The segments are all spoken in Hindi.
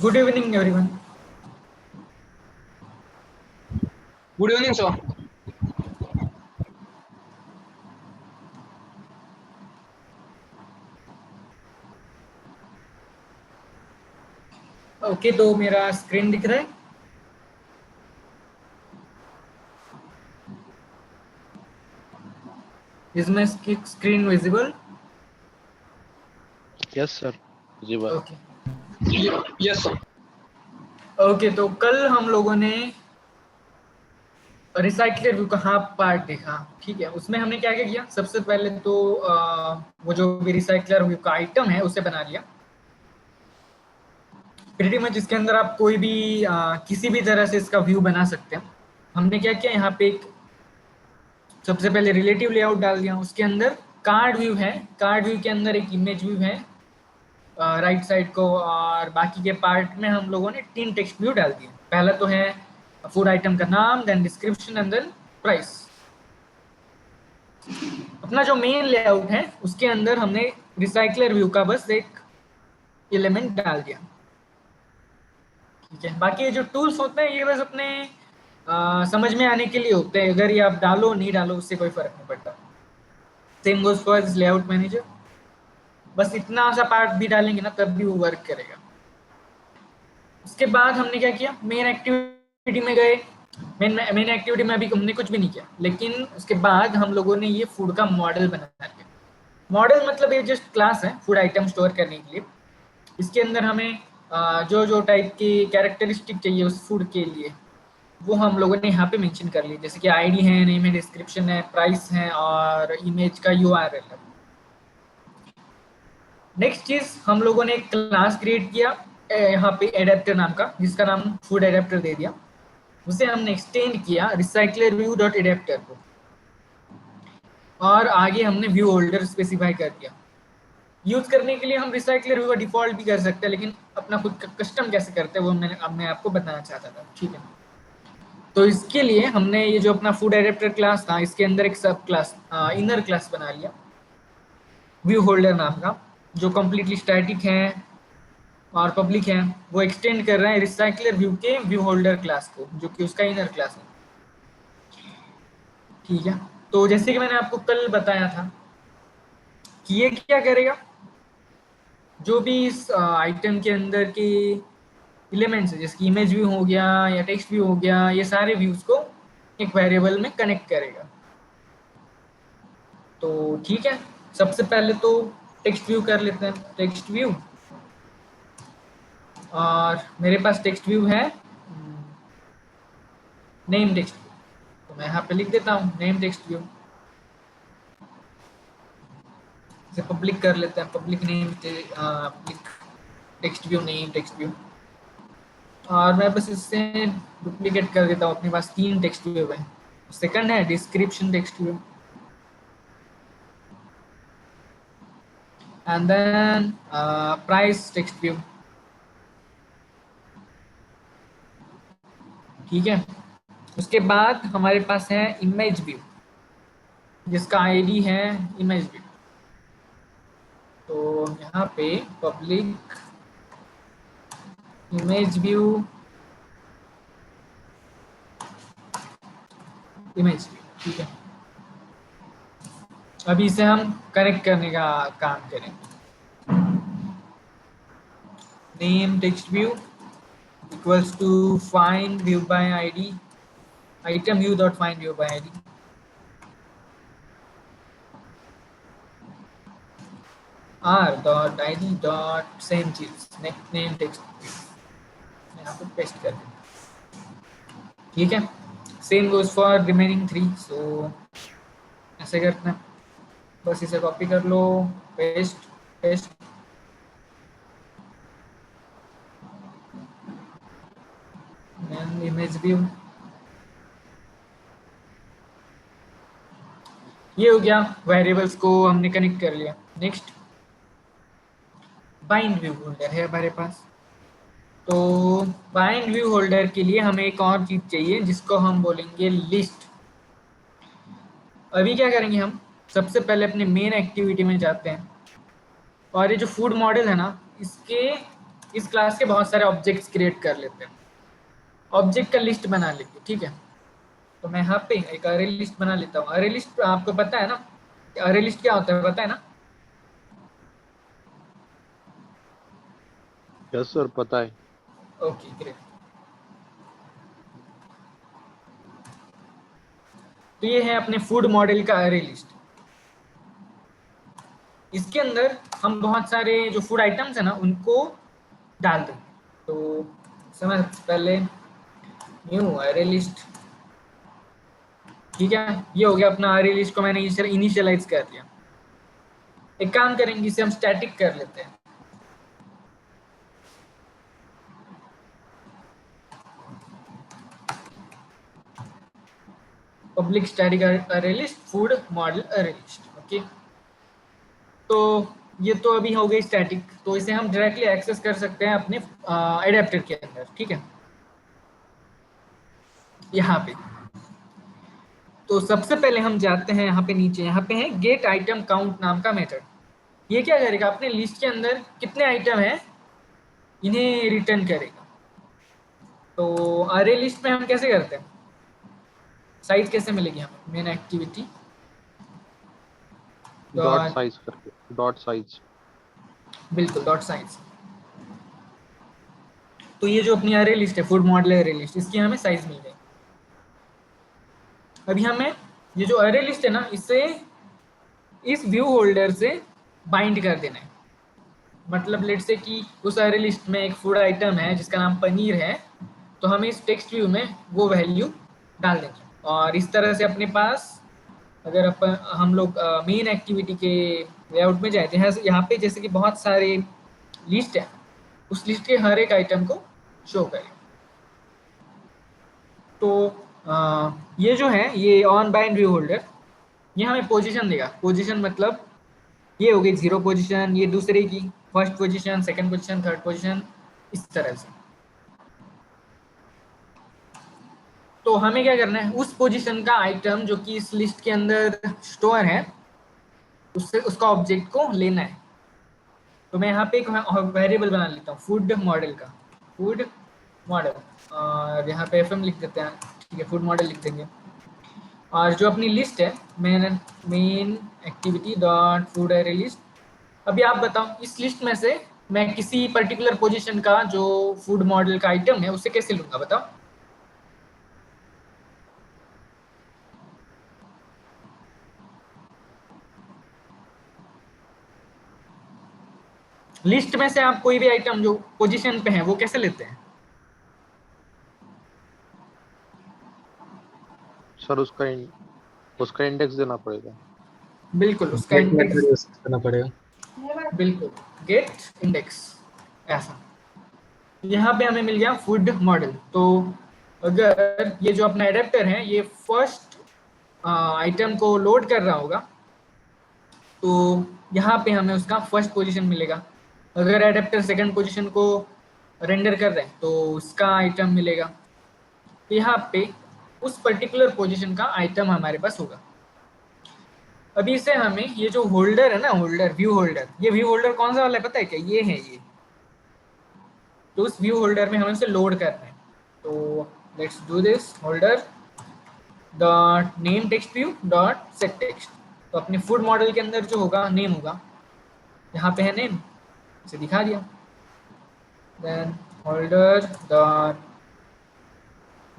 Good evening, everyone. Good evening, sir. Okay, तो मेरा स्क्रीन दिख रहा है? Is my screen visible? Yes sir, visible. Okay Yes, sir. Okay, तो कल हम लोगों ने रिसाइकलर व्यू का हाफ पार्ट देखा। ठीक है, उसमें हमने क्या क्या किया? सबसे पहले तो वो जो भी रिसाइकलर व्यू का आइटम है उसे बना लिया। प्रीटी मच इसके अंदर आप कोई भी किसी भी तरह से इसका व्यू बना सकते हैं। हमने क्या किया, यहाँ पे एक सबसे पहले रिलेटिव लेआउट डाल दिया। उसके अंदर कार्ड व्यू है, कार्ड व्यू के अंदर एक इमेज व्यू है राइट साइड को, और बाकी के पार्ट में हम लोगों ने 3 टेक्स्ट व्यू डाल दिए। पहला तो है फूड आइटम का नाम, then description and then price. अपना जो मेन लेआउट है उसके अंदर हमने रिसाइकलर व्यू का बस एक एलिमेंट डाल दिया। ठीक है, बाकी ये जो टूल्स होते हैं ये बस अपने समझ में आने के लिए होते हैं। अगर ये आप डालो नहीं डालो उससे कोई फर्क नहीं पड़ता। Same goes for this layout manager. बस इतना सा पार्ट भी डालेंगे ना तब भी वो वर्क करेगा। उसके बाद हमने क्या किया, मेन एक्टिविटी में गए। मेन एक्टिविटी में अभी हमने कुछ भी नहीं किया, लेकिन उसके बाद हम लोगों ने ये फूड का मॉडल बना लिया। मॉडल मतलब ये जस्ट क्लास है फूड आइटम स्टोर करने के लिए। इसके अंदर हमें जो जो टाइप की कैरेक्टरिस्टिक चाहिए उस फूड के लिए वो हम लोगों ने यहाँ पे मेंशन कर ली। जैसे कि आईडी है, नेम है, डिस्क्रिप्शन है, प्राइस है और इमेज का यूआरएल है। नेक्स्ट चीज, हम लोगों ने एक क्लास क्रिएट किया यहाँ पे एडेप्टर नाम का, जिसका नाम फूड एडेप्टर दे दिया। उसे हमने एक्सटेंड किया रिसाइकलर व्यू डॉट एडेप्टर को, और आगे हमने व्यू होल्डर स्पेसिफाई कर दिया। यूज करने के लिए हम रिसाइकलर व्यू का डिफॉल्ट भी कर सकते हैं, लेकिन अपना खुद का कस्टम कैसे करते हैं वो मैं आपको बताना चाहता था। ठीक है, तो इसके लिए हमने ये जो अपना फूड एडेप्टर क्लास था इसके अंदर एक सब क्लास इनर क्लास बना लिया व्यू होल्डर नाम का, जो कम्प्लीटली स्टैटिक है और पब्लिक है। वो एक्सटेंड कर रहा है रिसाइकलर व्यू के व्यू होल्डर क्लास को, जो कि उसका इनर क्लास है। ठीक है, तो जैसे कि मैंने आपको कल बताया था कि ये क्या करेगा, जो भी इस आइटम के अंदर के एलिमेंट्स है, जैसे कि इमेज व्यू हो गया या टेक्स्ट व्यू हो गया, ये सारे व्यूज को एक वेरिएबल में कनेक्ट करेगा। तो ठीक है, सबसे पहले तो टेक्स्ट व्यू कर लेते हैं। टेक्स्ट व्यू, और मेरे पास टेक्स्ट व्यू है नेम टेक्स्ट व्यू, तो मैं यहाँ पे लिख देता हूँ नेम टेक्स्ट व्यू। इसे पब्लिक कर लेते हैं, public name public text view, name text view. और मैं बस इससे डुप्लीकेट कर देता हूँ, अपने पास 3 टेक्स्ट व्यू है। सेकंड है description text view, and then price text view. ठीक है, उसके बाद हमारे पास है इमेज व्यू, जिसका आईडी है इमेज व्यू। तो यहाँ पे public image view, image view. ठीक है, अभी इसे हम कनेक्ट करने का काम करेंगे। Name text view equals to find view by ID, item view dot find view by ID, R dot ID dot same चीज नेम टेक्स्ट व्यू। यहाँ पे पेस्ट कर देंगे। ठीक है, same goes for remaining 3। So ऐसे करते हैं, बस इसे कॉपी कर लो, पेस्ट पेस्ट, इमेज व्यू। ये हो गया, वेरिएबल्स को हमने कनेक्ट कर लिया। नेक्स्ट बाइंड व्यू होल्डर है हमारे पास। तो बाइंड व्यू होल्डर के लिए हमें एक और चीज चाहिए जिसको हम बोलेंगे लिस्ट। अभी क्या करेंगे, हम सबसे पहले अपने मेन एक्टिविटी में जाते हैं, और ये जो फूड मॉडल है ना, इसके इस क्लास के बहुत सारे ऑब्जेक्ट्स क्रिएट कर लेते हैं, ऑब्जेक्ट का लिस्ट बना लेंगे, ठीक है। तो मैं यहाँ पे एक अरे लिस्ट बना लेता हूँ। अरे लिस्ट आपको पता है ना, अरे लिस्ट क्या होता है, पता है ना? यस सर, पता है। Okay great. तो ये है अपने फूड मॉडल का अरे लिस्ट। इसके अंदर हम बहुत सारे जो फूड आइटम्स है ना उनको डाल देंगे। तो समय पहले न्यू अरे लिस्ट, ठीक है। ये हो गया अपना अरे लिस्ट को मैंने इनिशियलाइज कर दिया। एक काम करेंगे, इसे हम स्टैटिक कर लेते हैं। पब्लिक स्टैटिक अरे लिस्ट फूड मॉडल अरे लिस्ट, ओके। तो ये तो अभी हो गई स्टैटिक, तो इसे हम डायरेक्टली एक्सेस कर सकते हैं अपने एडेप्टर के अंदर, ठीक है, यहाँ पे। तो सबसे पहले हम जाते हैं यहाँ पे नीचे, यहाँ पे है गेट आइटम काउंट नाम का मेथड। ये क्या करेगा, अपने लिस्ट के अंदर कितने आइटम है इन्हें रिटर्न करेगा। तो अरे लिस्ट में हम कैसे करते हैं, साइज कैसे मिलेगी हमें, मेन एक्टिविटी डॉट साइज करके, डॉट साइज, बिल्कुल डॉट साइज। तो ये जो अपनी अरे लिस्ट है फूड मॉडल अरे लिस्ट, इसकी हमें साइज मिल गई। अभी हमें ये जो अरे लिस्ट है ना, इसे इस व्यू होल्डर से बाइंड कर देना है। मतलब लेट से कि उस अरे लिस्ट में एक फूड आइटम है जिसका नाम पनीर है, तो हमें इस टेक्स्ट व्यू में वो वैल्यू डाल देंगे। और इस तरह से अपने पास अगर हम लोग मेन एक्टिविटी के लेआउट में जाते हैं, यहाँ पे जैसे कि बहुत सारे लिस्ट है, उस लिस्ट के हर एक आइटम को शो करें। तो ये जो है ये ऑन बाइंड व्यू होल्डर, ये हमें पोजीशन देगा। पोजीशन मतलब ये हो गई 0 पोजीशन, ये दूसरे की first position, second position, third position, इस तरह से। तो हमें क्या करना है, उस पोजीशन का आइटम जो कि इस लिस्ट के अंदर स्टोर है, उससे उसका ऑब्जेक्ट को लेना है। तो मैं यहाँ पे एक वेरिएबल बना लेता हूँ फूड मॉडल का, फूड मॉडल, और यहाँ पे एफएम लिख देते हैं, ठीक है, फूड मॉडल लिख देंगे। और जो अपनी लिस्ट है मेन एक्टिविटी डॉट फूड अरे लिस्ट। अभी आप बताओ इस लिस्ट में से मैं किसी पर्टिकुलर पोजीशन का जो फूड मॉडल का आइटम है उसे कैसे लूंगा, बताओ। लिस्ट में से आप कोई भी आइटम जो पोजीशन पे है वो कैसे लेते हैं? सर उसका इंडेक्स देना पड़ेगा। बिल्कुल उसका गेट इंडेक्स मेथड यूज करना पड़ेगा। बिल्कुल गेट इंडेक्स ऐसा। यहाँ पे हमें मिल गया फूड मॉडल। तो अगर ये जो अपना एडेप्टर है ये फर्स्ट आइटम को लोड कर रहा होगा, तो यहाँ पे हमें उसका फर्स्ट पोजीशन मिलेगा। अगर एडेप्टर सेकंड पोजीशन को रेंडर कर रहे हैं तो उसका आइटम मिलेगा। तो यहाँ पे उस पर्टिकुलर पोजीशन का आइटम हमारे पास होगा। अभी से हमें ये जो होल्डर है ना, होल्डर व्यू होल्डर, ये व्यू होल्डर कौन सा वाला है पता है क्या, ये है ये। तो उस व्यू होल्डर में हमें उसे लोड करना है। तो let's do this, holder dot name text view dot set text. तो अपने फूड मॉडल के अंदर जो होगा नेम होगा, यहाँ पे है नेम, इसे दिखा दिया। Then holder dot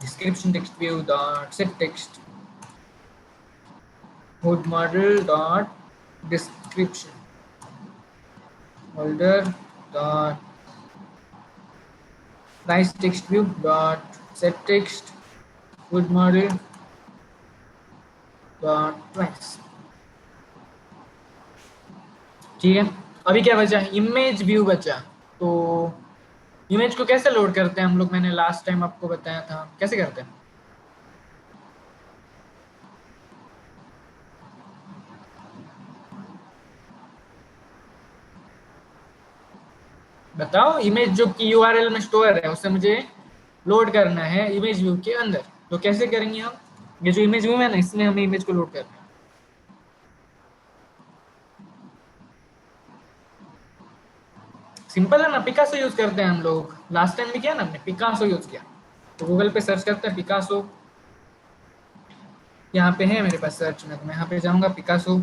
description text view dot set text, food model dot description, holder dot price text view dot set text, food model dot price। ठीक है, अभी क्या बचा, इमेज व्यू बचा। तो इमेज को कैसे लोड करते हैं हम लोग, मैंने लास्ट टाइम आपको बताया था कैसे करते हैं। बताओ, इमेज जो कि यूआरएल में स्टोर है उसे मुझे लोड करना है इमेज व्यू के अंदर, तो कैसे करेंगे हम। ये जो इमेज व्यू है ना, इसमें हमें इमेज को लोड करना है। सिंपल है ना, पिकासो यूज करते हैं हम लोग, लास्ट टाइम भी किया ना हमने, पिकासो यूज किया। तो गूगल पे सर्च करते हैं पिकासो, यहाँ पे है मेरे पास सर्च में, तो मैं यहाँ पे जाऊँगा पिकासो,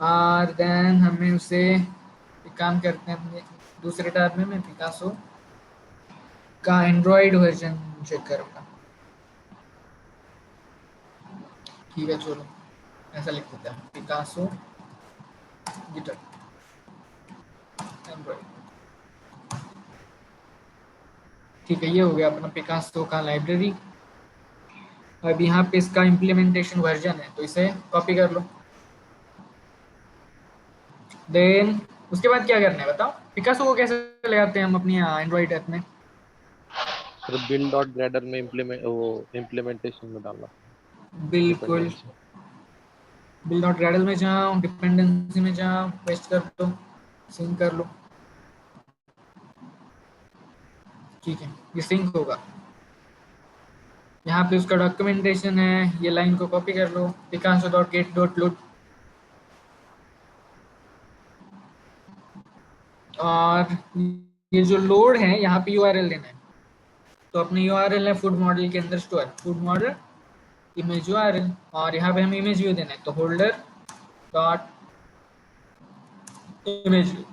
और देन हमें उसे एक काम करते हैं अपने दूसरे टैब में, मैं पिकासो का एंड्रॉइड वर्जन चेक करूँगा। ठीक है चलो, ऐसा लिख देते हैं पिकासो गिटर एंड्रॉइड। ठीक है, ये हो गया अपना पिकासो का लाइब्रेरी। अब यहाँ पे इसका इम्प्लीमेंटेशन वर्जन है, तो इसे कॉपी कर लो। देन उसके बाद क्या करना है बताओ, पिकासो को कैसे ले आते हैं हम अपनी एंड्रॉइड ऐप में? फिर बिल्ड डॉट ग्रेडर में इम्प्लीमेंटेशन में डालना, बिल्कुल, डिपेंडेंसी। बिल्ड डॉट ग्रेडल में जाओ, डिपेंडेंसी में जाओ, पेस्ट कर दो, सिंक कर लो। ठीक है, ये सिंक होगा। यहाँ पे उसका डॉक्यूमेंटेशन है, ये लाइन को कॉपी कर लो, Picasso dot get dot load, और ये जो लोड है यहाँ पे यूआरएल देना है। तो अपने यूआरएल है फूड मॉडल के अंदर store, food model image URL, और यहाँ पे हमें इमेज व्यू देना है, तो होल्डर डॉट इमेज व्यू।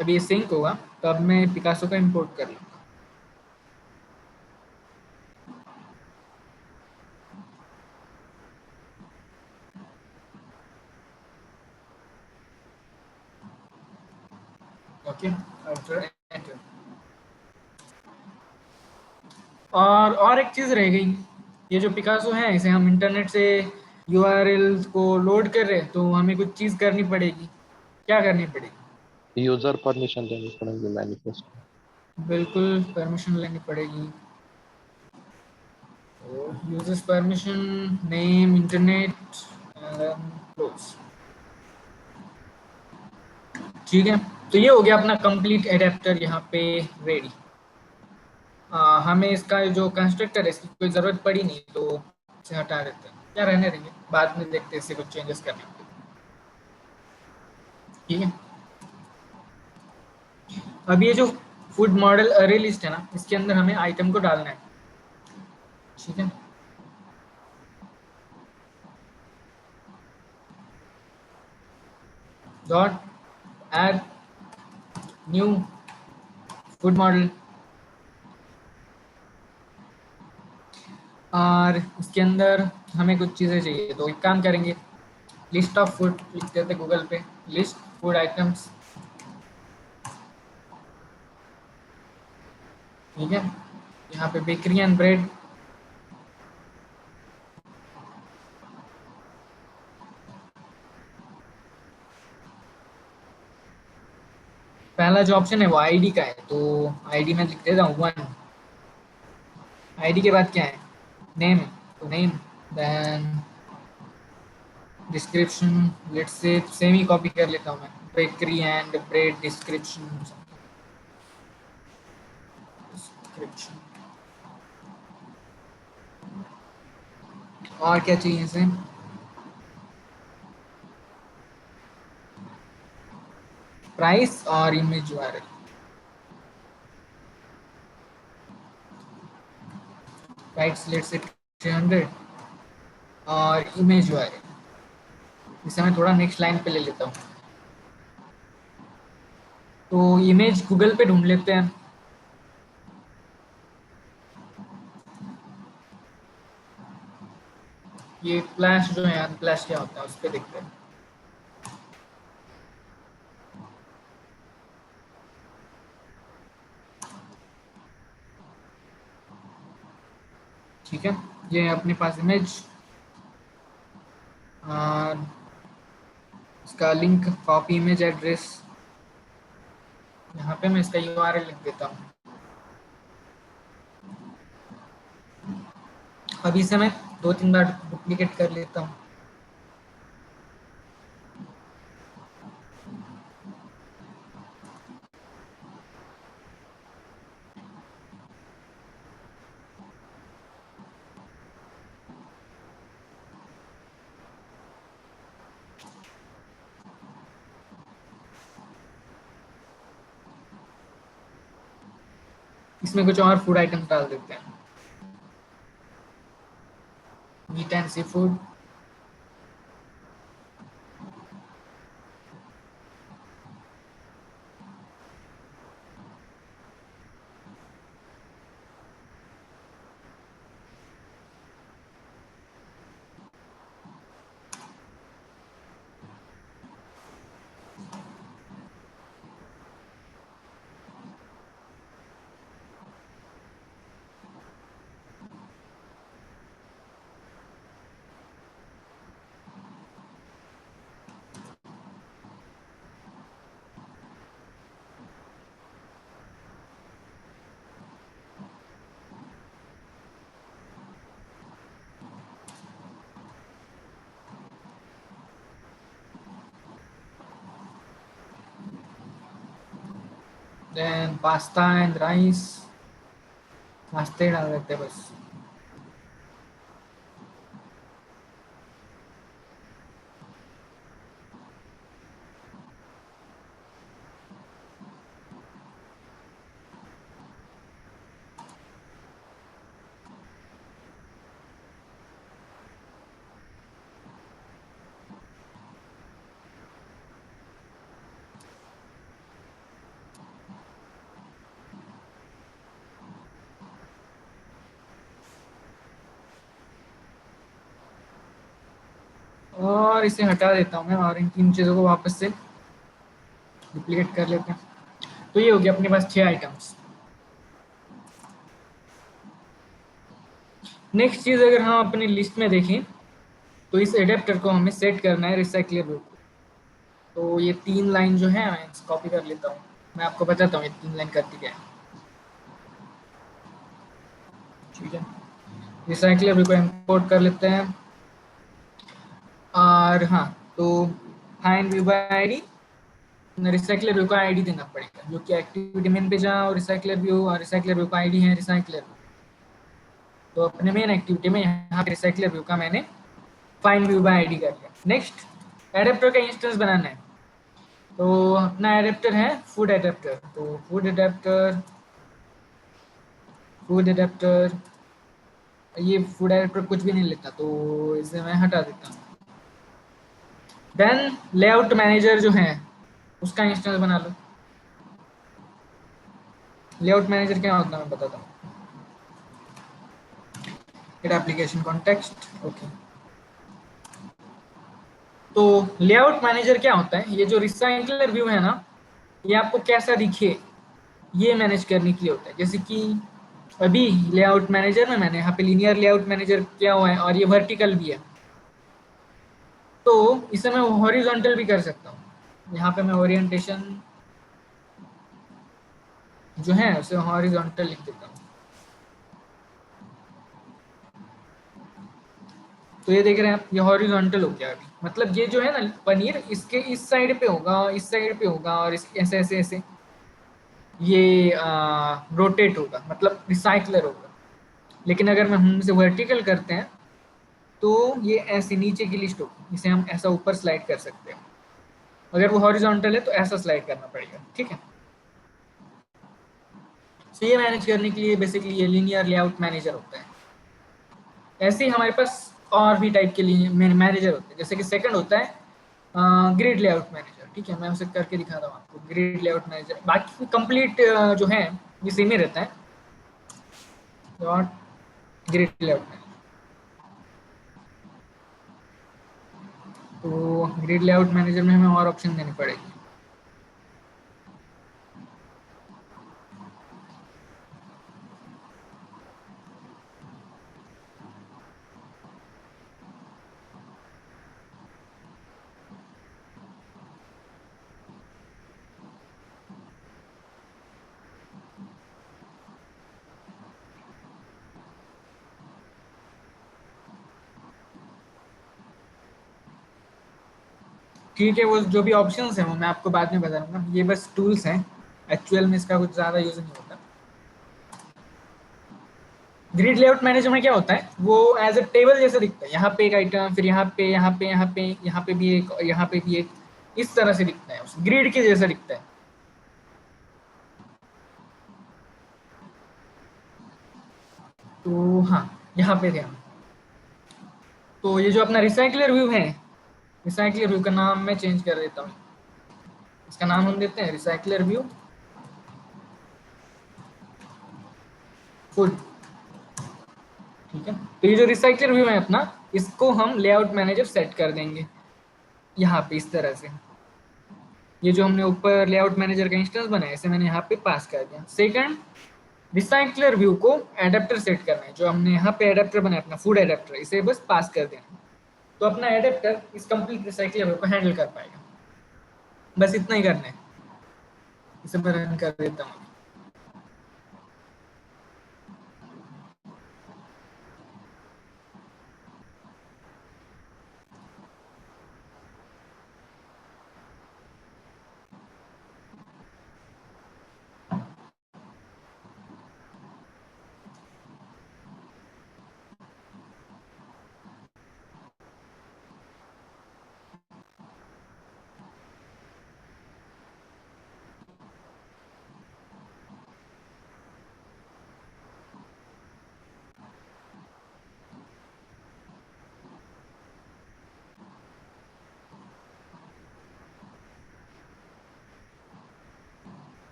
अभी ये सिंक होगा, तो अब मैं पिकासो का इंपोर्ट कर लूँगा। Okay, enter. और एक चीज़ रह गई, ये जो पिकासो है इसे हम इंटरनेट से यूआरएल को लोड कर रहे हैं, तो हमें कुछ चीज़ करनी पड़ेगी। क्या करनी पड़ेगी? यूजर परमिशन देनी पड़ेगी मैनिफेस्ट। बिल्कुल, परमिशन लेनी पड़ेगी। Users permission, name, internet, close. ठीक है, तो ये हो गया अपना कंप्लीट एडेप्टर यहाँ पे रेडी। हमें इसका जो कंस्ट्रक्टर है इसकी कोई ज़रूरत पड़ी नहीं, तो इसे हटा देते हैं, क्या रहने देंगे, बाद में देखते हैं इससे कुछ चेंजेस करने के लिए। ठीक है, अब ये जो फूड मॉडल अरे लिस्ट है ना, इसके अंदर हमें आइटम को डालना है। ठीक है, dot add new food model, और इसके अंदर हमें कुछ चीज़ें चाहिए, तो एक काम करेंगे, लिस्ट ऑफ फूड लिख देते गूगल पे, लिस्ट फूड आइटम्स। ठीक है, यहाँ पे बेकरी एंड ब्रेड, पहला जो ऑप्शन है वो आईडी का है, तो आईडी में लिख देता हूँ 1। आईडी के बाद क्या है, नेम, तो name, then description, let's say same ही कॉपी कर लेता हूँ मैं, bakery and bread description, description. और क्या चाहिए इसे, प्राइस और image URL. Price let's say 300, और इमेज यूआरएल इसे मैं थोड़ा नेक्स्ट लाइन पे ले लेता हूँ। तो इमेज गूगल पे ढूंढ लेते हैं। ये फ्लैश जो है, फ्लैश क्या होता है उस पर देखते हैं। ठीक है, ये है अपने पास इमेज, और इसका लिंक, कॉपी इमेज एड्रेस, यहाँ पे मैं इसका यूआरएल लिख देता हूँ। अभी से मैं 2-3 बार डुप्लीकेट कर लेता हूँ। इसमें कुछ और फूड आइटम डाल देते हैं, meat and seafood. Then pasta and rice, pasta ही डाल देते हैं बस। और इसे हटा देता हूँ मैं, और इन तीन चीज़ों को वापस से डुप्लीकेट कर लेते हैं। तो ये हो गया अपने पास 6 आइटम्स। नेक्स्ट चीज़ अगर हम अपनी लिस्ट में देखें तो इस एडेप्टर को हमें सेट करना है रिसाइक्लेबल को। तो ये 3 लाइन जो है मैं कॉपी कर लेता हूँ, मैं आपको बताता हूँ ये 3 लाइन करती क्या है। ठीक है, रिसाइक्लेबल को इंपोर्ट कर लेते हैं। और हाँ, तो find view by ID, recycler view का आईडी देना पड़ेगा, जो कि एक्टिविटी मेन पे जाओ, रिसाइकलर व्यू, और रिसाइकलर व्यू का आईडी है रिसाइकलर व्यू। तो अपने मेन एक्टिविटी में यहाँ पे रिसाइकलर व्यू का मैंने फाइंड व्यू बाय आईडी कर लिया। नेक्स्ट एडेप्टर का इंस्टेंस बनाना है। तो अपना एडेप्टर है फूड एडेप्टर, तो फूड एडेप्टर ये फूड एडेप्टर कुछ भी नहीं लेता, तो इसे मैं हटा देता हूँ। देन लेआउट मैनेजर जो है उसका इंस्टेंस बना लो। लेआउट मैनेजर क्या होता है मैं बताता हूँ। Application context, okay. तो लेआउट मैनेजर क्या होता है, ये जो रिसाइकलर व्यू है ना, ये आपको कैसा दिखे ये मैनेज करने के लिए होता है। जैसे कि अभी लेआउट मैनेजर में मैंने यहाँ पे लीनियर लेआउट मैनेजर किया हुआ है, और ये वर्टिकल भी है, तो इसे मैं हॉरिजॉन्टल भी कर सकता हूँ। यहाँ पे मैं ओरिएंटेशन जो है उसे हॉरिजॉन्टल लिख देता हूँ। तो ये देख रहे हैं आप, ये हॉरिजॉन्टल हो गया अभी। मतलब ये जो है ना पनीर, इसके इस साइड पे होगा, इस साइड पे होगा, और ऐसे ऐसे ऐसे ये रोटेट होगा, मतलब रिसाइकलर होगा। लेकिन अगर मैं हम इसे वर्टिकल करते हैं तो ये ऐसे नीचे की लिस्ट होगी, इसे हम ऐसा ऊपर स्लाइड कर सकते हैं। अगर वो हॉरिजॉन्टल है तो ऐसा स्लाइड करना पड़ेगा, ठीक है। तो ये मैनेज करने के लिए बेसिकली ये लीनियर लेआउट मैनेजर होता है। ऐसे ही हमारे पास और भी टाइप के लिए मैनेजर होते हैं, जैसे कि सेकंड होता है ग्रिड लेआउट मैनेजर। ठीक है, मैं उसे करके दिखाता हूँ आपको। ग्रिड लेआउट मैनेजर बाकी कंप्लीट जो है ये सेम ही रहता है, डॉट ग्रिड लेआउट मैनेजर। तो ग्रिड लेआउट मैनेजर में हमें और ऑप्शन देनी पड़ेगी। ठीक है, वो जो भी ऑप्शंस हैं वो मैं आपको बाद में बता दूंगा, ये बस टूल्स हैं, एक्चुअल में इसका कुछ ज़्यादा यूज़ नहीं होता। ग्रिड लेआउट मैनेजर में क्या होता है, वो एज अ टेबल जैसा दिखता है। यहाँ पे एक आइटम, फिर यहाँ पे यहाँ पे यहाँ पे यहाँ पे भी एक, यहाँ पे भी एक, इस तरह से दिखता है, ग्रिड के जैसा दिखता है। तो हाँ, यहाँ पे थे हम। तो ये जो अपना रिसाइकलर व्यू है, रिसाइकलर व्यू का नाम मैं चेंज कर देता हूँ। इसका नाम हम देते हैं रिसाइकलर व्यू फुल। ठीक है, तो ये जो रिसाइकलर व्यू है अपना, इसको हम लेआउट मैनेजर सेट कर देंगे यहाँ पे इस तरह से। ये जो हमने ऊपर लेआउट मैनेजर का इंस्टेंस बनाया, इसे मैंने यहाँ पे पास कर दिया। सेकंड, रिसाइकलर व्यू को एडेप्टर सेट करना है। जो हमने यहाँ पे एडेप्टर बनाया अपना फूड एडेप्टर, इसे बस पास कर देना, तो अपना एडेप्टर इस कंप्लीट रिसाइकलर व्यू को हैंडल कर पाएगा। बस इतना ही करना है। इसे मैं रन कर देता हूँ।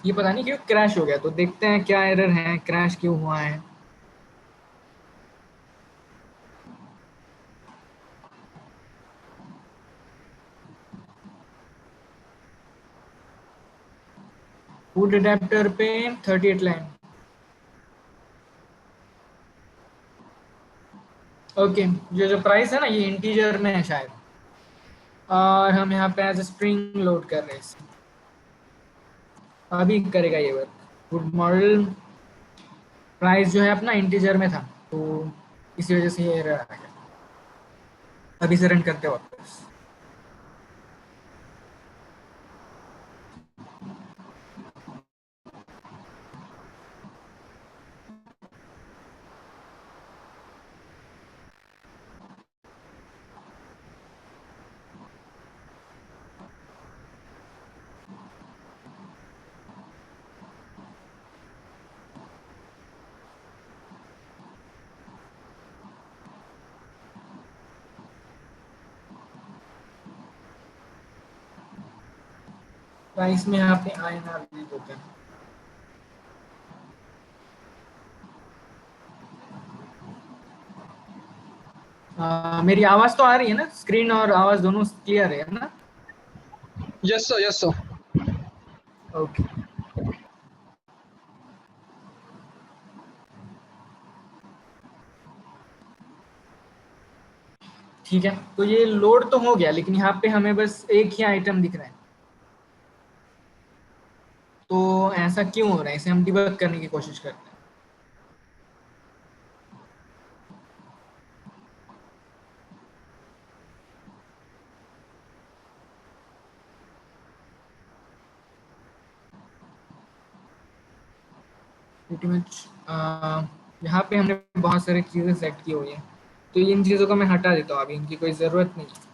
ये पता नहीं क्यों क्रैश हो गया, तो देखते हैं क्या एरर है, क्रैश क्यों हुआ है। फूड अडेप्टर पे 38 लाइन। ओके, ये जो प्राइस है ना, ये इंटीजर में है शायद, और हम यहाँ पे एज स्ट्रिंग लोड कर रहे हैं इसे। अभी करेगा ये वर्क। फूड मॉडल प्राइस जो है अपना इंटीजर में था, तो इसी वजह से ये एरर आ गया। अभी से रन करते हो वापस। प्राइस में यहाँ पे INR भी होता है। मेरी आवाज तो आ रही है ना? स्क्रीन और आवाज दोनों क्लियर है ना? Yes, sir. Yes, sir. Okay, ठीक है। तो ये लोड तो हो गया, लेकिन यहाँ पे हमें बस एक ही आइटम दिख रहा है। तो ऐसा क्यों हो रहा है, इसे हम डिबग करने की कोशिश करते हैं। pretty much, यहाँ पे हमने बहुत सारी चीज़ें सेट की हुई है, तो इन चीज़ों को मैं हटा देता हूँ, अभी इनकी कोई ज़रूरत नहीं है।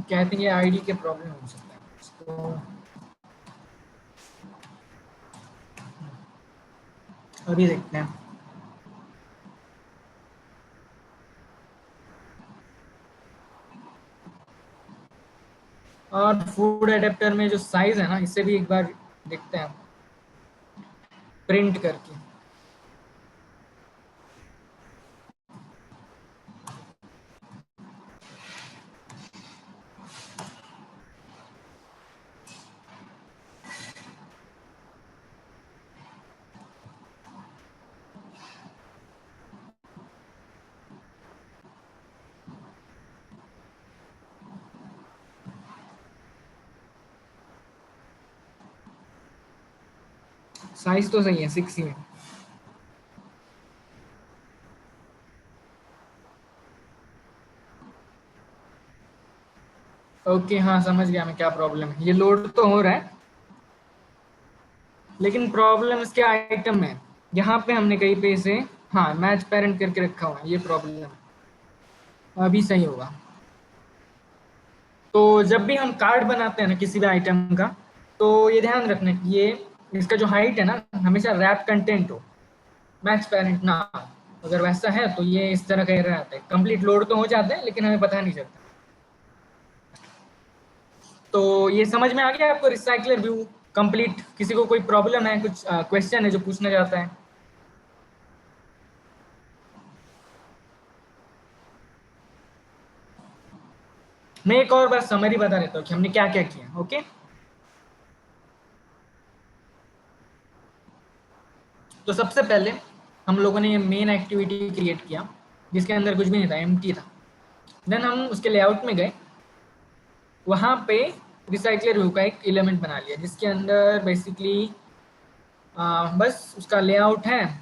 कहते हैं ये आईडी के प्रॉब्लम हो सकता है इसको अभी देखते हैं। और फूड एडेप्टर में जो साइज है ना, इसे भी एक बार देखते हैं प्रिंट करके। साइज तो सही है 6 में। ओके हाँ समझ गया मैं क्या प्रॉब्लम है। ये लोड तो हो रहा है लेकिन प्रॉब्लम इसके आइटम में, यहाँ पे हमने कहीं पे इसे हाँ मैच पेरेंट करके रखा हुआ है, ये प्रॉब्लम है। अभी सही होगा। तो जब भी हम कार्ड बनाते हैं ना किसी भी आइटम का, तो ये ध्यान रखना कि ये इसका जो हाइट है ना हमेशा रैप कंटेंट हो, मैच पेरेंट ना हो। अगर वैसा है तो ये इस तरह का एरर आता है। कंप्लीट लोड तो हो जाता है लेकिन हमें पता नहीं चलता। तो ये समझ में आ गया आपको रिसाइकलर व्यू कंप्लीट? किसी को कोई प्रॉब्लम है, कुछ क्वेश्चन है जो पूछना चाहता है? मैं एक और बार समरी बता देता हूँ कि हमने क्या क्या किया। ओके, तो सबसे पहले हम लोगों ने ये मेन एक्टिविटी क्रिएट किया जिसके अंदर कुछ भी नहीं था, एम्प्टी था। देन हम उसके लेआउट में गए, वहाँ पे रिसाइकलर व्यू का एक एलिमेंट बना लिया जिसके अंदर बेसिकली बस उसका लेआउट है,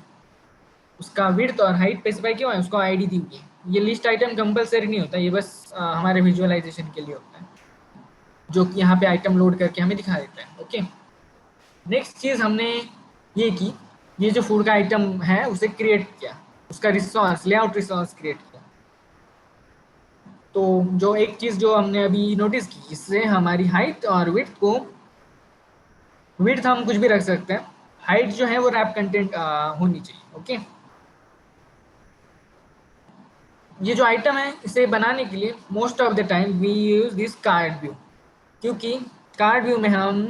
उसका विड्थ और हाइट स्पेसिफाई किया है, उसको आईडी दी हुई है। ये लिस्ट आइटम कंपलसरी नहीं होता, ये बस हमारे विजुअलाइजेशन के लिए होता है, जो कि यहाँ पे आइटम लोड करके हमें दिखा देता है। ओके, नेक्स्ट चीज़ हमने ये की, ये जो फूड का आइटम है उसे क्रिएट किया, उसका रिसोर्स लेआउट रिसोर्स क्रिएट किया। तो जो एक चीज़ जो हमने अभी नोटिस की, इससे हमारी हाइट और विड्थ को, विड्थ हम कुछ भी रख सकते हैं, हाइट जो है वो रैप कंटेंट होनी चाहिए। ओके, ये जो आइटम है इसे बनाने के लिए most of the time we use this card view, क्योंकि कार्ड व्यू में हम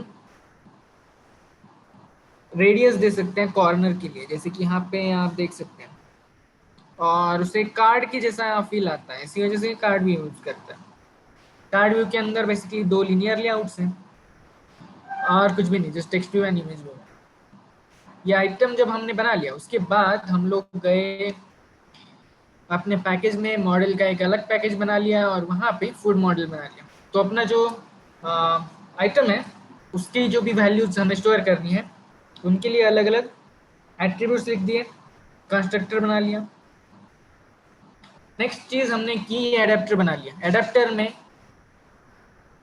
रेडियस दे सकते हैं कॉर्नर के लिए, जैसे कि यहाँ पे आप देख सकते हैं, और उसे कार्ड की जैसा फील आता है, इसी वजह से कार्ड व्यू यूज करता है। कार्ड व्यू के अंदर बेसिकली 2 लीनियर लेआउट्स हैं और कुछ भी नहीं, just text view and image view. ये आइटम जब हमने बना लिया उसके बाद हम लोग गए अपने पैकेज में, मॉडल का एक अलग पैकेज बना लिया और वहाँ पे फूड मॉडल बना लिया। तो अपना जो आइटम है उसकी जो भी वैल्यूज हमें स्टोर करनी है उनके लिए अलग अलग एट्रीब्यूट्स लिख दिए, कंस्ट्रक्टर बना लिया। नेक्स्ट चीज़ हमने की, एडेप्टर बना लिया। एडेप्टर में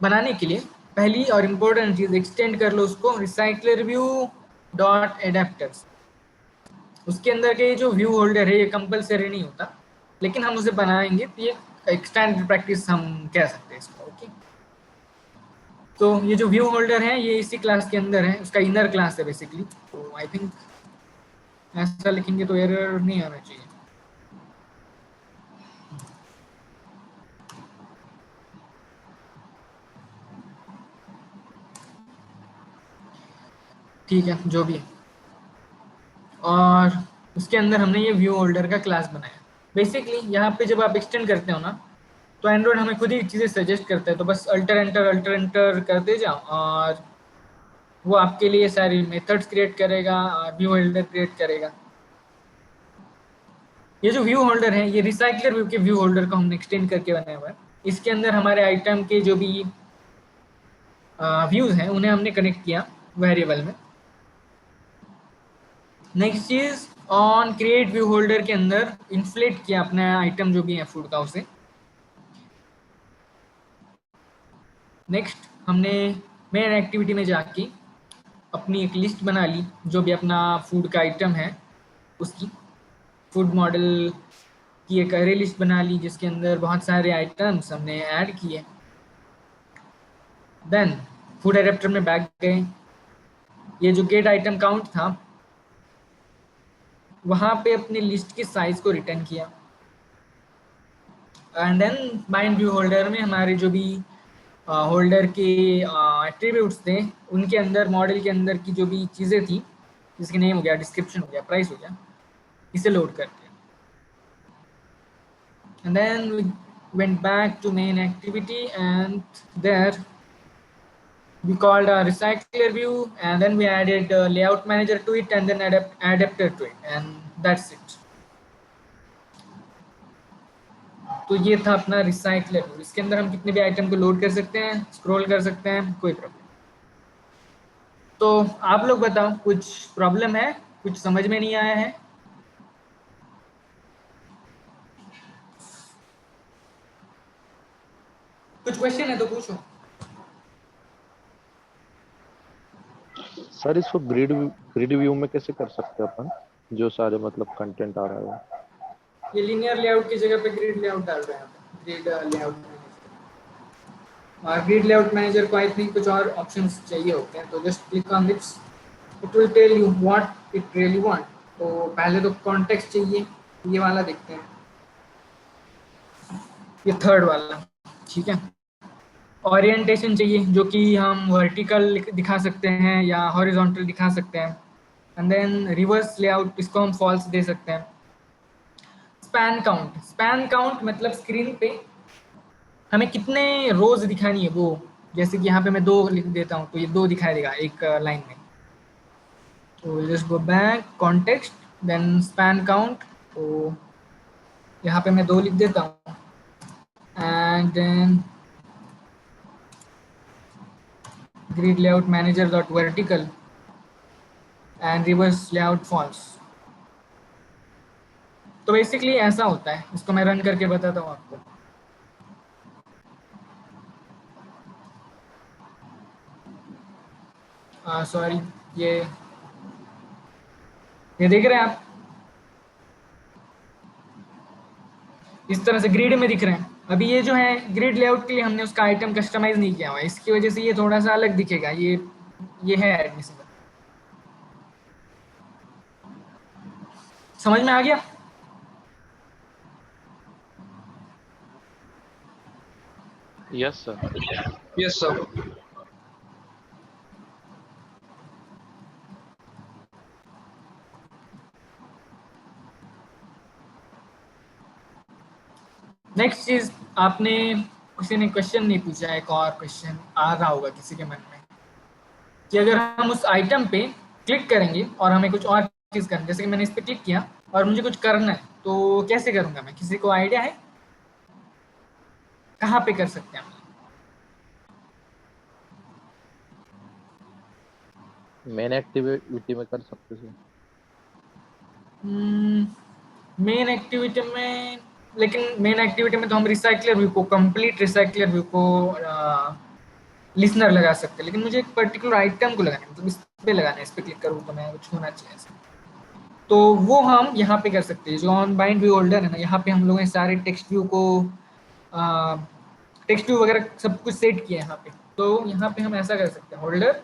बनाने के लिए पहली और इम्पोर्टेंट चीज़, एक्सटेंड कर लो उसको रिसाइकलर व्यू डॉट एडेप्टर्स। उसके अंदर के जो व्यू होल्डर है ये कंपलसरी नहीं होता, लेकिन हम उसे बनाएंगे तो ये एक स्टैंडर्ड प्रैक्टिस हम कह सकते हैं इसको। ओके, तो ये जो व्यू होल्डर है ये इसी क्लास के अंदर है, उसका इनर क्लास है बेसिकली। तो आई थिंक ऐसा लिखेंगे तो एरर नहीं आना चाहिए। ठीक है, जो भी है। और उसके अंदर हमने ये व्यू होल्डर का क्लास बनाया। बेसिकली यहाँ पे जब आप एक्सटेंड करते हो ना तो एंड्रॉइड हमें खुद ही चीज़ें सजेस्ट करता है, तो बस अल्टर एंटर करते जाओ और वो आपके लिए सारी मेथड्स क्रिएट करेगा और व्यू होल्डर क्रिएट करेगा। ये जो व्यू होल्डर है ये रिसाइकलर व्यू के व्यू होल्डर को हमने एक्सटेंड करके बनाया हुआ है। इसके अंदर हमारे आइटम के जो भी व्यूज हैं उन्हें हमने कनेक्ट किया वेरिएबल में। नेक्स्ट चीज, ऑन क्रिएट व्यू होल्डर के अंदर इन्फ्लेट किया अपना आइटम जो भी है फूड का उसे। नेक्स्ट हमने मेन एक्टिविटी में जाके अपनी एक लिस्ट बना ली, जो भी अपना फूड का आइटम है उसकी फूड मॉडल की एक अरे लिस्ट बना ली जिसके अंदर बहुत सारे आइटम्स हमने ऐड किए। देन फूड एडेप्टर में बैक गए, ये जो गेट आइटम काउंट था वहाँ पे अपनी लिस्ट की साइज को रिटर्न किया, and then bind view holder में हमारे जो भी होल्डर के एट्रीब्यूट्स थे उनके अंदर, मॉडल के अंदर की जो भी चीज़ें थी, जिसके नेम हो गया, डिस्क्रिप्शन हो गया, प्राइस हो गया, इसे लोड कर दिया। And then we went back to main activity, and there we called a recycler view, and then we added a layout manager to it, and then adapter to it, and that's it. तो ये था अपना रिसाइकलर व्यू। इसके अंदर हम कितने भी आइटम को लोड कर सकते हैं, स्क्रॉल कर सकते हैं, कोई प्रॉब्लम। तो आप लोग बताओ, कुछ प्रॉब्लम है, कुछ समझ में नहीं आया है? कुछ क्वेश्चन है तो पूछो। सर इसको ग्रिड व्यू में कैसे कर सकते हैं अपन, जो सारे मतलब कंटेंट आ रहा है? ये लीनियर लेआउट की जगह पे ग्रिड लेआउट डाल रहे हैं, ग्रिड लेआउट। और ग्रिड लेआउट मैनेजर को आई थिंक कुछ और ऑप्शंस चाहिए होते हैं, तो just click on this, it will tell you what it really want. तो पहले तो कॉन्टेक्स्ट चाहिए, ये वाला देखते हैं, ये थर्ड वाला, ठीक है। ओरिएंटेशन चाहिए, जो कि हम वर्टिकल दिखा सकते हैं या हॉरिजॉन्टल दिखा सकते हैं। एंड देन रिवर्स लेआउट, इसको हम फॉल्स दे सकते हैं। स्पैन काउंट मतलब स्क्रीन पे हमें कितने रोज दिखानी है वो, जैसे कि यहाँ पे मैं 2 लिख देता हूँ तो ये 2 दिखाई देगा एक लाइन में। तो just go back, context, then span count, तो यहाँ पे मैं 2 लिख देता हूँ, and then grid layout manager dot vertical and reverse layout false. तो बेसिकली ऐसा होता है, इसको मैं रन करके बताता हूँ आपको। सॉरी, ये देख रहे हैं आप, इस तरह से ग्रिड में दिख रहे हैं। अभी ये जो है ग्रिड लेआउट के लिए हमने उसका आइटम कस्टमाइज नहीं किया हुआ है, इसकी वजह से ये थोड़ा सा अलग दिखेगा। ये है एडमिसिबल। समझ में आ गया? Yes sir. Yes, sir. Next चीज, आपने किसी ने क्वेश्चन नहीं पूछा, एक और क्वेश्चन आ रहा होगा किसी के मन में, कि अगर हम उस आइटम पे क्लिक करेंगे और हमें कुछ और चीज करना, जैसे कि मैंने इस पे क्लिक किया और मुझे कुछ करना है, तो कैसे करूंगा मैं? किसी को आइडिया है कहाँ पे कर सकते हैं हम? मेन एक्टिविटी में कर सकते हैं। मेन एक्टिविटी में, लेकिन मेन एक्टिविटी में तो हम रिसाइकलर व्यू को, कंप्लीट रिसाइकलर व्यू को लिसनर लगा सकते हैं, लेकिन मुझे एक पर्टिकुलर आइटम को लगाना है, मतलब इस पे लगाना है, इस पे क्लिक करूँ तो मैं कुछ होना चाहिए ऐसा। तो वो हम यहाँ पे कर सकते हैं, जो ऑन बाइंड व्यू होल्डर है ना, यहाँ पे हम लोगों ने सारे टेक्स्ट व्यू को, टेक्स्ट व्यू वगैरह सब कुछ सेट किया है यहाँ पे। तो यहाँ पे हम ऐसा कर सकते हैं, holder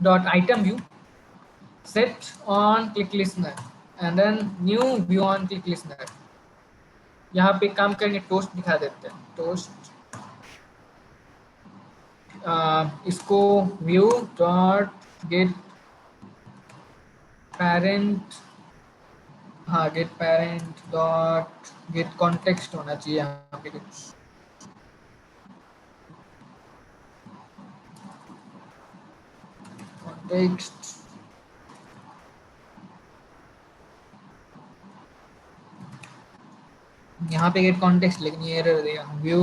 dot item view set on click listener and then new view on click listener। यहाँ पे काम करेंगे, टोस्ट दिखा देते हैं, टोस्ट, इसको व्यू डॉट गेट पेरेंट, हाँ get parent dot get context होना चाहिए यहाँ पे कुछ, कॉन्टेक्स्ट, यहाँ पे गेट कॉन्टेक्स्ट, लेकिन ये एरर देगा। View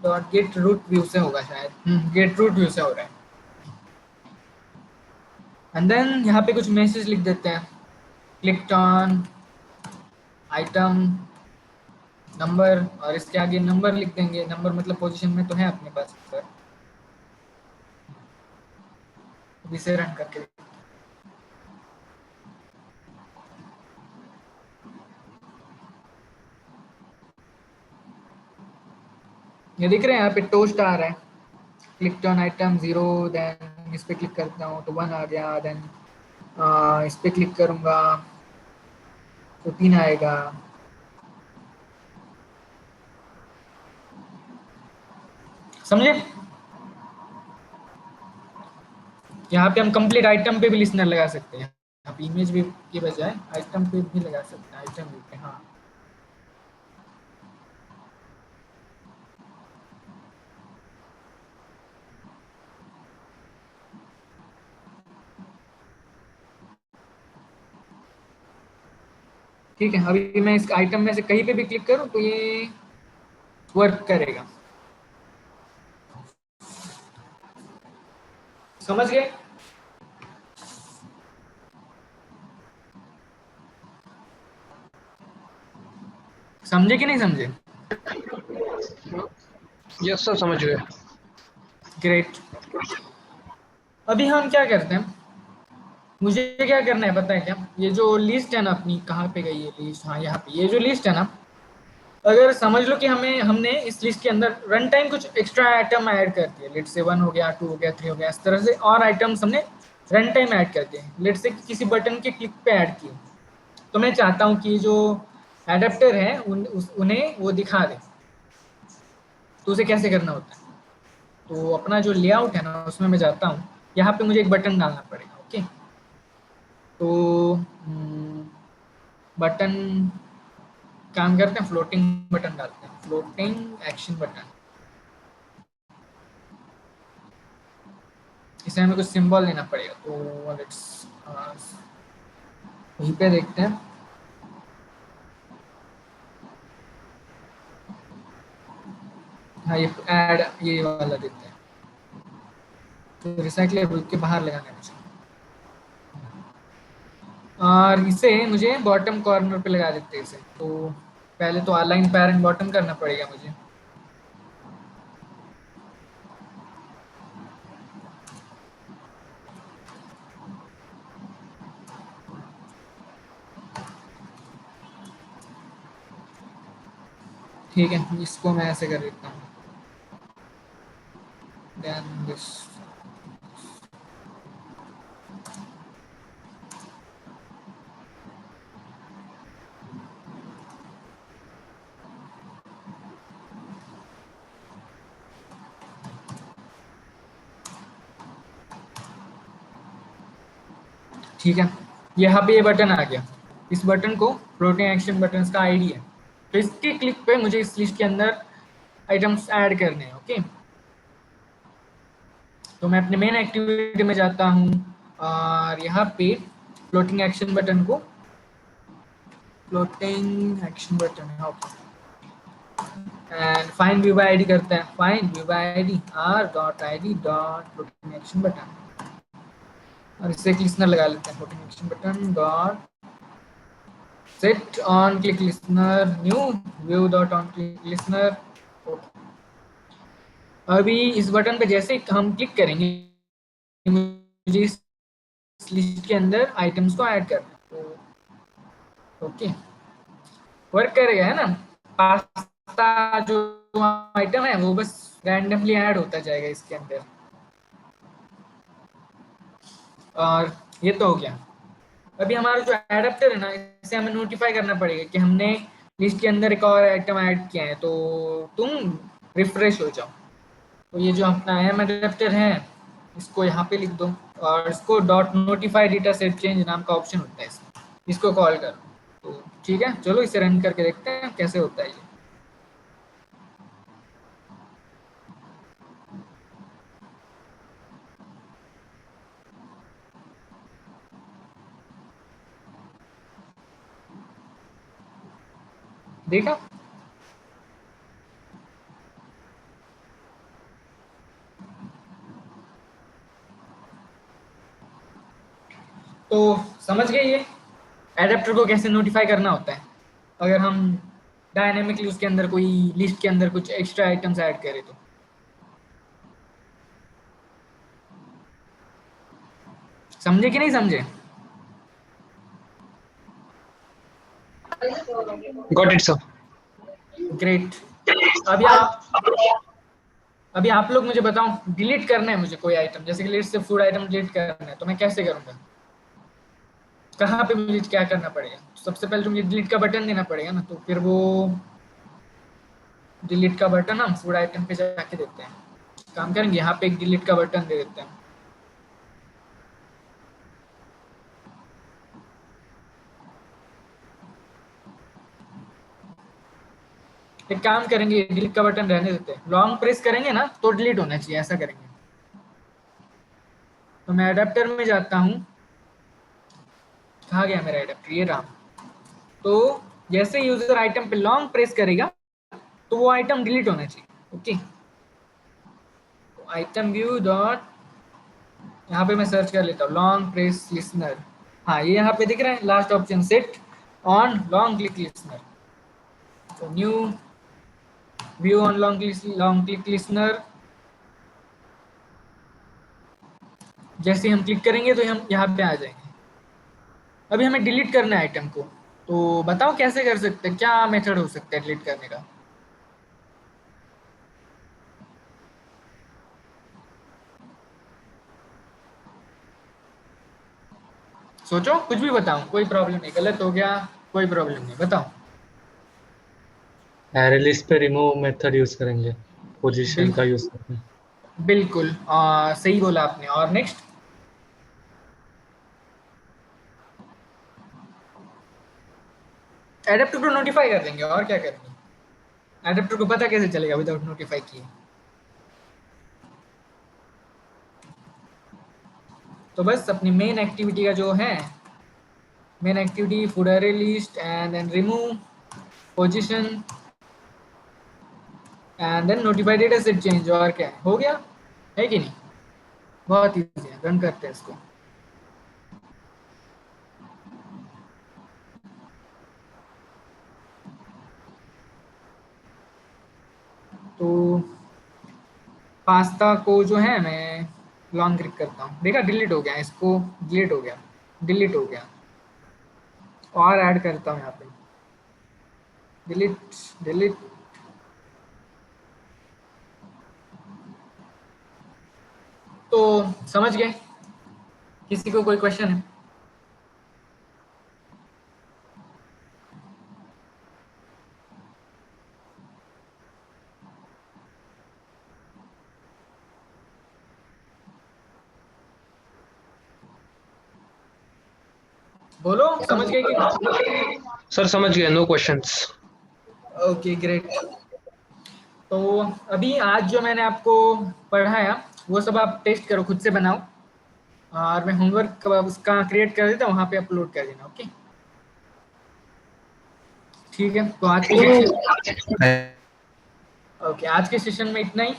dot get root view से होगा शायद, गेट रूट व्यू से हो रहा है। एंड देन यहाँ पे कुछ मैसेज लिख देते हैं, क्लिक्ड ऑन आइटम नंबर, और इसके आगे नंबर लिख देंगे। नंबर मतलब पोजीशन में तो है अपने पास सर। इसे रन करके ये दिख रहे हैं यहाँ पे टोस्ट आ रहा है, क्लिक ऑन आइटम 0, देन इस पे क्लिक करता हूँ तो 1 आ गया, देन इस पे क्लिक करूँगा तो 3 आएगा। समझे? यहाँ पे हम कंप्लीट आइटम पे भी लिस्नर लगा सकते हैं, आप इमेज भी के बजाय आइटम पे भी लगा सकते हैं, आइटम व्यू पे। हाँ ठीक है, अभी मैं इस आइटम में से कहीं पे भी क्लिक करूं तो ये वर्क करेगा। समझ गए? समझे कि नहीं समझे? यस सर, समझ गए। ग्रेट। अभी हम क्या करते हैं, मुझे क्या करना है पता है क्या, ये जो लिस्ट है ना अपनी, कहाँ पे गई ये लिस्ट, हाँ यहाँ पे, ये जो लिस्ट है ना, अगर समझ लो कि हमने इस लिस्ट के अंदर रन टाइम कुछ एक्स्ट्रा आइटम ऐड कर दिए, लेट से 1 हो गया, 2 हो गया, 3 हो गया, इस तरह से और आइटम्स हमने रन टाइम ऐड कर दिए, लेट से किसी बटन के क्लिक पे ऐड किए, तो मैं चाहता हूँ कि जो एडेप्टर है उन्हें वो दिखा दे, तो उसे कैसे करना होता है, तो अपना जो लेआउट है ना उसमें मैं जाता हूँ, यहाँ पे मुझे एक बटन डालना पड़ेगा। ओके, तो बटन काम करते हैं, फ्लोटिंग बटन डालते हैं, फ्लोटिंग एक्शन बटन, इसे हमें कुछ सिंबल देना पड़ेगा, तो लेट्स वहीं पे देखते हैं। हाँ ये ऐड, ये वाला देते हैं, तो रिसाइकलेबल के बाहर लगाना है मुझे, और इसे मुझे बॉटम कॉर्नर पे लगा देते हैं इसे, तो पहले तो अलाइन पैरेंट बॉटम करना पड़ेगा मुझे। ठीक है, इसको मैं ऐसे कर देता हूँ, देन दिस। ठीक है, यहाँ पे ये बटन आ गया, इस बटन को फ्लोटिंग एक्शन बटन का आईडी है, तो इसके क्लिक पे मुझे इस लिस्ट के अंदर आइटम्स ऐड करने हैं। ओके, तो मैं अपने मेन एक्टिविटी में जाता हूँ और यहाँ पे फ्लोटिंग एक्शन बटन को, फ्लोटिंग एक्शन बटन है, okay, and find view by ID करते हैं, find view by ID r.id dot floating action button, और इससे लिस्नर लगा लेते हैं, floating action button dot set on click listener new view dot on click listener. अभी इस बटन पे जैसे हम क्लिक करेंगे मुझे इस लिस्ट के अंदर आइटम्स को ऐड करना है, तो ओके वर्क करेगा, है ना। पास्ता जो आइटम है वो बस रैंडमली ऐड होता जाएगा इसके अंदर, और ये तो हो गया। अभी हमारा जो एडेप्टर है ना, इसे हमें नोटिफाई करना पड़ेगा कि हमने लिस्ट के अंदर एक और आइटम ऐड किया है, तो तुम रिफ्रेश हो जाओ। तो ये जो अपना एम एडेप्टर है इसको यहाँ पे लिख दो, और इसको dot notify data set change नाम का ऑप्शन होता है इसमें, इसको कॉल करो। तो ठीक है, चलो इसे रन करके देखते हैं कैसे होता है ये। देखा? तो समझ गए ये एडेप्टर को कैसे नोटिफाई करना होता है, अगर हम डायनेमिकली उसके अंदर कोई लिस्ट के अंदर कुछ एक्स्ट्रा आइटम्स ऐड करें तो। समझे कि नहीं समझे? Got it sir. ग्रेट। अभी आप लोग मुझे बताओ, डिलीट करना है मुझे कोई आइटम, जैसे कि लिस्ट से फूड आइटम डिलीट करना है, तो मैं कैसे करूंगा? कहाँ पे मुझे क्या करना पड़ेगा? सबसे पहले तो मुझे डिलीट का बटन देना पड़ेगा ना, तो फिर वो डिलीट का बटन हम फूड आइटम पे जाके देते हैं। काम करेंगे, यहाँ पे एक डिलीट का बटन दे देते हैं। एक काम करेंगे, डिलीट का बटन रहने देते हैं, लॉन्ग प्रेस करेंगे ना तो डिलीट होना चाहिए, ऐसा करेंगे। तो मैं एडेप्टर में जाता हूँ, कहाँ गया मेरा एडेप्टर, ये रहा। तो जैसे यूजर आइटम पे लॉन्ग प्रेस करेगा तो वो आइटम डिलीट होना चाहिए। ओके, तो आइटम व्यू डॉट, यहाँ पे मैं सर्च कर लेता हूँ लॉन्ग प्रेस लिसनर। हाँ, ये यहाँ पे दिख रहा है last option, set on long click listener. तो new view on long click listener, जैसे हम क्लिक करेंगे तो हम यहाँ पे आ जाएंगे। अभी हमें डिलीट करना है आइटम को, तो बताओ कैसे कर सकते हैं, क्या मेथड हो सकता है डिलीट करने का? सोचो, कुछ भी बताओ, कोई प्रॉब्लम नहीं, गलत हो गया कोई प्रॉब्लम नहीं, बताओ। एरे लिस्ट पे रिमूव मेथड यूज करेंगे, पोजीशन का यूज करेंगे। बिल्कुल सही बोला आपने। और नेक्स्ट, एडेप्टर को नोटिफाई कर देंगे, और क्या करेंगे? एडेप्टर को पता कैसे चलेगा विदाउट नोटिफाई किए? तो बस अपनी मेन एक्टिविटी का जो है, main activity food array list and then remove position and then notify data set change, और क्या है, हो गया है कि नहीं? बहुत इजी है, रन करते हैं इसको। तो पास्ता को जो है मैं लॉन्ग क्लिक करता हूँ, देखा डिलीट हो गया, इसको डिलीट हो गया, डिलीट हो गया। और ऐड करता हूँ यहाँ पे, डिलीट डिलीट। तो समझ गए? किसी को कोई क्वेश्चन है? बोलो, समझ गए कि? सर समझ गए, नो क्वेश्चंस। Okay great. तो अभी आज जो मैंने आपको पढ़ाया वो सब आप टेस्ट करो, खुद से बनाओ, और मैं होमवर्क उसका क्रिएट कर देता हूँ, वहाँ पे अपलोड कर देना। ओके ठीक है, तो आज के सेशन में इतना ही।